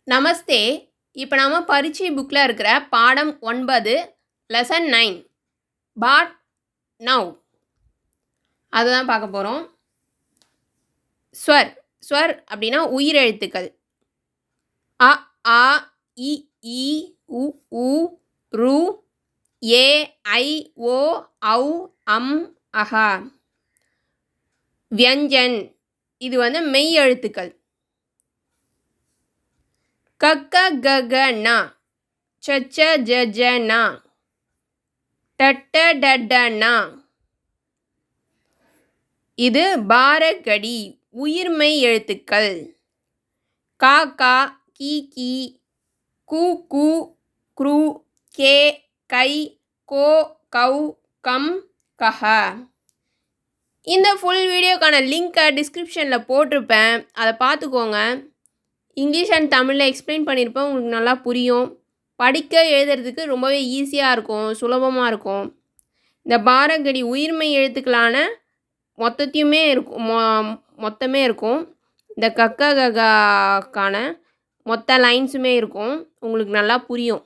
நமஸ்தே. இப்போ நாம பரீட்சை புக்கில் இருக்கிற பாடம் 9 லெசன் 9 பாட் நவ் அதை தான் பார்க்க போகிறோம். ஸ்வர் ஸ்வர் அப்படின்னா உயிரெழுத்துக்கள். அ ஆ இ ஈ உ ஊ ரு ஏ ஐ ஓ ஔ அம் அஹா. வியஞ்சன் இது மெய் எழுத்துக்கள். கக்க கக ந சச்ச ஜஜ ந டட்ட டட ந. இது பாரகடி உயிர்மெய் எழுத்துக்கள். கா கா கி கி கு கு க்ரு கே கை கோ கௌ கம் கஹ. இந்த ஃபுல் வீடியோக்கான லிங்க்கை டிஸ்கிரிப்ஷனில் போட்டிருப்பேன், அதை பார்த்துக்கோங்க. இங்கிலீஷ் அண்ட் தமிழில் எக்ஸ்பிளைன் பண்ணியிருப்பேன், உங்களுக்கு நல்லா புரியும். படிக்க எழுதுறதுக்கு ரொம்பவே ஈஸியாக இருக்கும், சுலபமாக இருக்கும். இந்த பாரகடி உயிர்மெய் எழுத்துக்களான மொத்தமே இருக்கும். இந்த கக்க ககாக்கான மொத்த லைன்ஸுமே இருக்கும், உங்களுக்கு நல்லா புரியும்.